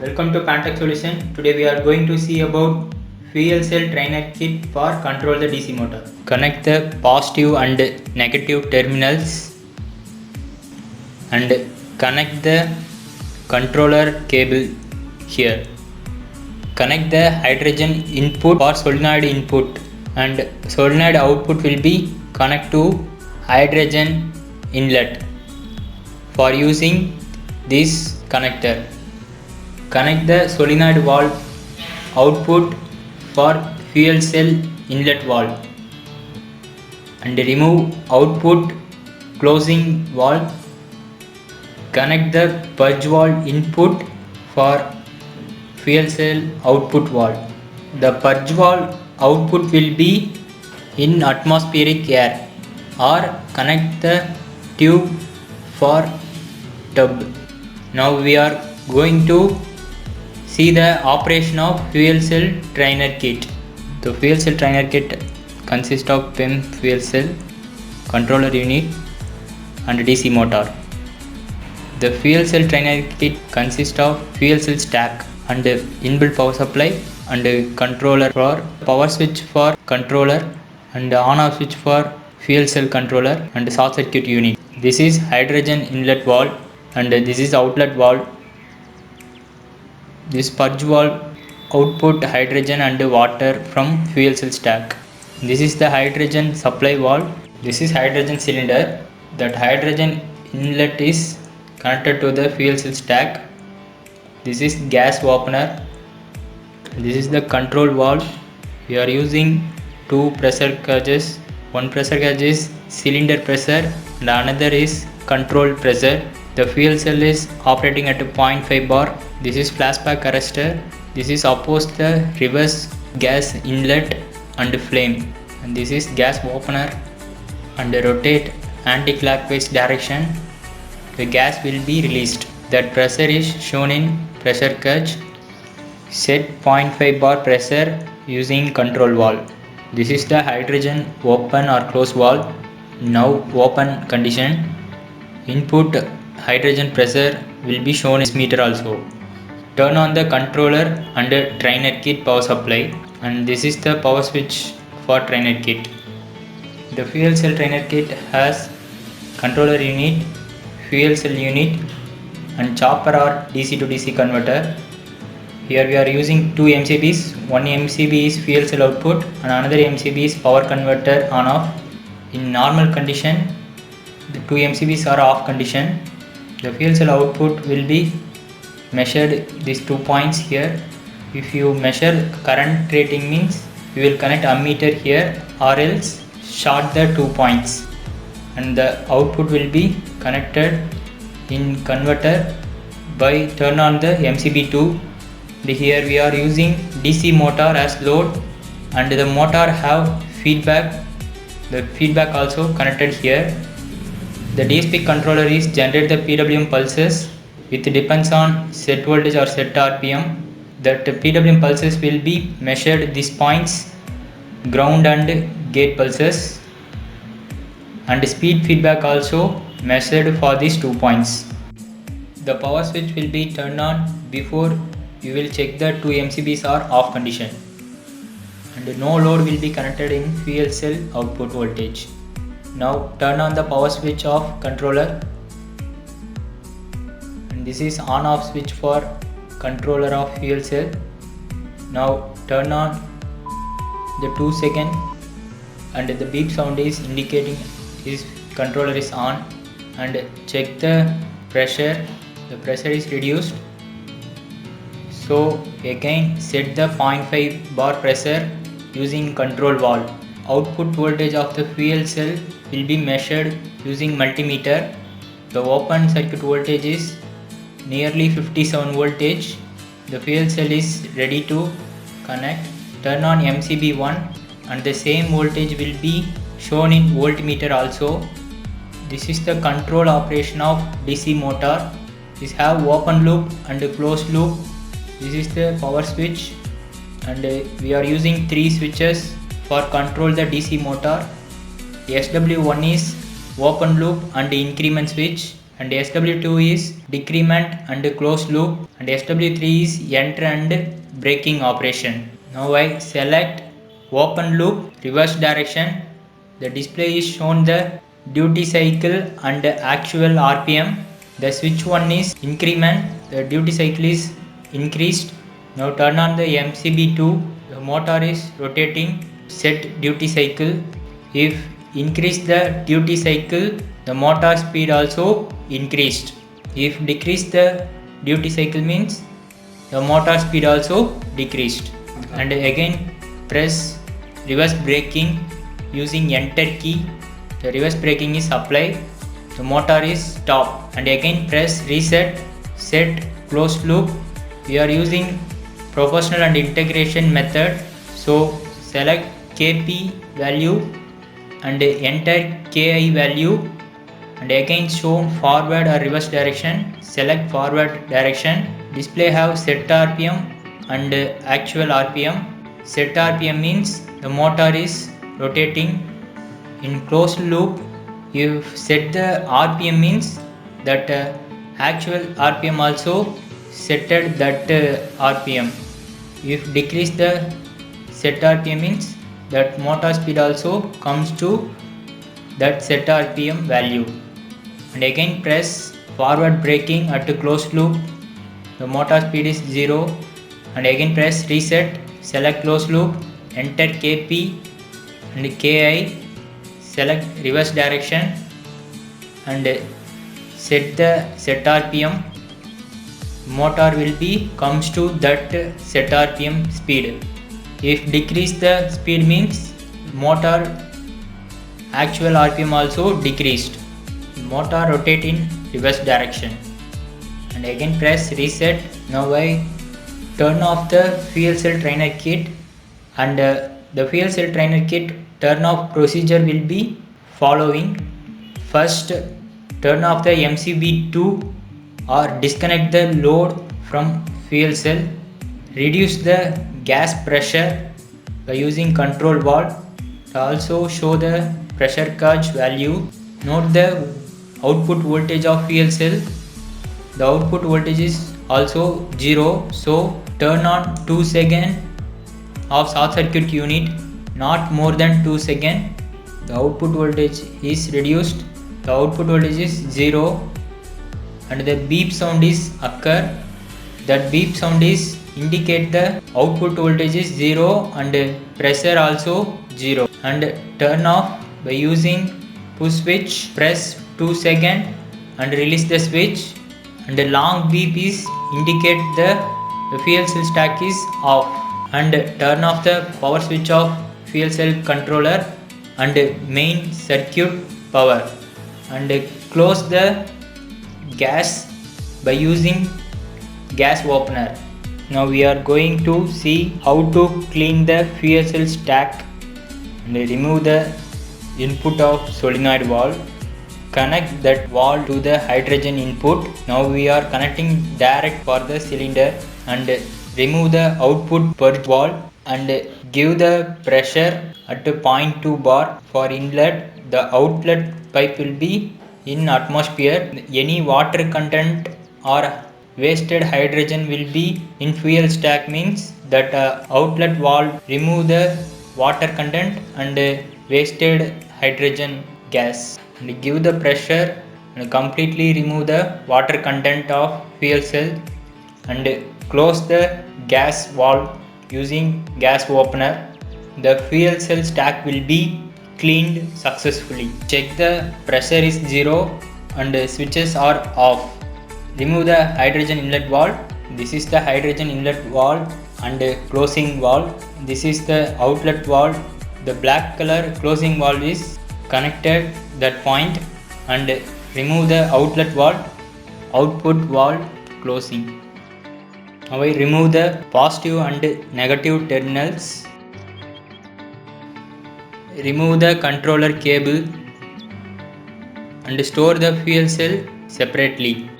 Welcome to Pantech Solution. Today we are going to see about fuel cell trainer kit for control the DC motor. Connect the positive and negative terminals and connect the controller cable here. Connect the hydrogen input or solenoid input and solenoid output will be connect to hydrogen inlet for using this connector. Connect the solenoid valve output for fuel cell inlet valve and remove output closing valve. Connect the purge valve input for fuel cell output valve. The purge valve output will be in atmospheric air, or connect the tube for tub. Now we are going to see the operation of fuel cell trainer kit. The fuel cell trainer kit consists of PEM fuel cell, controller unit and DC motor. The fuel cell trainer kit consists of fuel cell stack and inbuilt power supply and controller for power switch for controller and on off switch for fuel cell controller and short circuit unit. This is hydrogen inlet valve and this is outlet valve. This purge valve output hydrogen and water from fuel cell stack. This is the hydrogen supply valve. This is hydrogen cylinder. That hydrogen inlet is connected to the fuel cell stack. This is gas opener. This is the control valve. We are using two pressure gauges. One pressure gauge is cylinder pressure and another is control pressure. The fuel cell is operating at 0.5 bar. This is flashback arrestor. This is opposed the reverse gas inlet and flame. And this is gas opener and rotate anti-clockwise direction. The gas will be released. That pressure is shown in pressure gauge. Set 0.5 bar pressure using control valve. This is the hydrogen open or close valve. Now open condition. Input hydrogen pressure will be shown in this meter also. Turn on the controller and trainer kit power supply, and this is the power switch for trainer kit. The fuel cell trainer kit has controller unit, fuel cell unit and chopper or DC to DC converter. Here we are using two MCBs. One MCB is fuel cell output and another MCB is power converter on off. In normal condition, the two MCBs are off condition. The fuel cell output will be measured these 2 points here. If you measure current rating means you will connect ammeter here or else short the 2 points, and the output will be connected in converter by turn on the MCB2. Here we are using DC motor as load and the motor have feedback. The feedback also connected here. The DSP controller is generate the PWM pulses with depends on set voltage or set RPM. That PWM pulses will be measured these points, ground and gate pulses, and speed feedback also measured for these 2 points. The power switch will be turned on before you will check the two MCBs are off condition, and no load will be connected in fuel cell output voltage. Now turn on the power switch of controller, and this is on off switch for controller of fuel cell. Now turn on the 2 second and the beep sound is indicating this controller is on, and check the pressure. The pressure is reduced. So again set the 0.5 bar pressure using control valve. Output voltage of the fuel cell will be measured using multimeter. The open circuit voltage is nearly 57 voltage. The fuel cell is ready to connect. Turn on MCB1 and the same voltage will be shown in voltmeter also. This is the control operation of DC motor. This have open loop and closed loop. This is the power switch, and we are using 3 switches for control the DC motor. SW1 is open loop and increment switch, and SW2 is decrement and closed loop, and SW3 is enter and braking operation. Now I select open loop reverse direction. The display is shown the duty cycle and actual RPM. The switch 1 is increment, the duty cycle is increased. Now turn on the MCB2, the motor is rotating, set duty cycle. If increase the duty cycle, the motor speed also increased. If decrease the duty cycle means the motor speed also decreased. And again press reverse braking using enter key. The reverse braking is applied, the motor is stopped, and again press reset, set closed loop. We are using proportional and integration method, so select Kp value and enter Ki value, and again show forward or reverse direction. Select forward direction. Display have set RPM and actual RPM. Set RPM means the motor is rotating. In closed loop, if set the RPM means that actual RPM also setted that RPM. If decrease the set RPM means that motor speed also comes to that set RPM value. And again press forward braking at the closed loop. The motor speed is 0, and again press reset, select closed loop, enter Kp and Ki, select reverse direction and set the set RPM. Motor will be comes to that set RPM speed. If decrease the speed means motor actual RPM also decreased. Motor rotate in reverse direction, and again press reset. Now I turn off the fuel cell trainer kit, and the fuel cell trainer kit turn off procedure will be following. First, turn off the MCB2 or disconnect the load from fuel cell. Reduce the gas pressure by using control valve. Also show the pressure gauge value. Note the output voltage of fuel cell. The output voltage is also 0, so turn on 2 seconds of short circuit unit, not more than 2 seconds. The output voltage is reduced, the output voltage is 0, and the beep sound is occur. That beep sound is indicate the output voltage is 0 and pressure also 0. And turn off by using push switch. Press 2 seconds and release the switch, and the long beep is indicate the fuel cell stack is off. And turn off the power switch of fuel cell controller and main circuit power, and close the gas by using gas opener. Now we are going to see how to clean the fuel cell stack and remove the input of solenoid valve. Connect that valve to the hydrogen input. Now we are connecting direct for the cylinder, and remove the output purge valve and give the pressure at 0.2 bar for inlet. The outlet pipe will be in atmosphere. Any water content or wasted hydrogen will be in fuel stack means that outlet valve remove the water content and wasted hydrogen gas, and give the pressure and completely remove the water content of fuel cell, and close the gas valve using gas opener. The fuel cell stack will be cleaned successfully. Check the pressure is 0 and switches are off. Remove the hydrogen inlet valve. This is the hydrogen inlet valve and closing valve. This is the outlet valve. The black color closing valve is connected that point, and remove the outlet valve, output valve closing. Now I remove the positive and negative terminals. Remove the controller cable and store the fuel cell separately.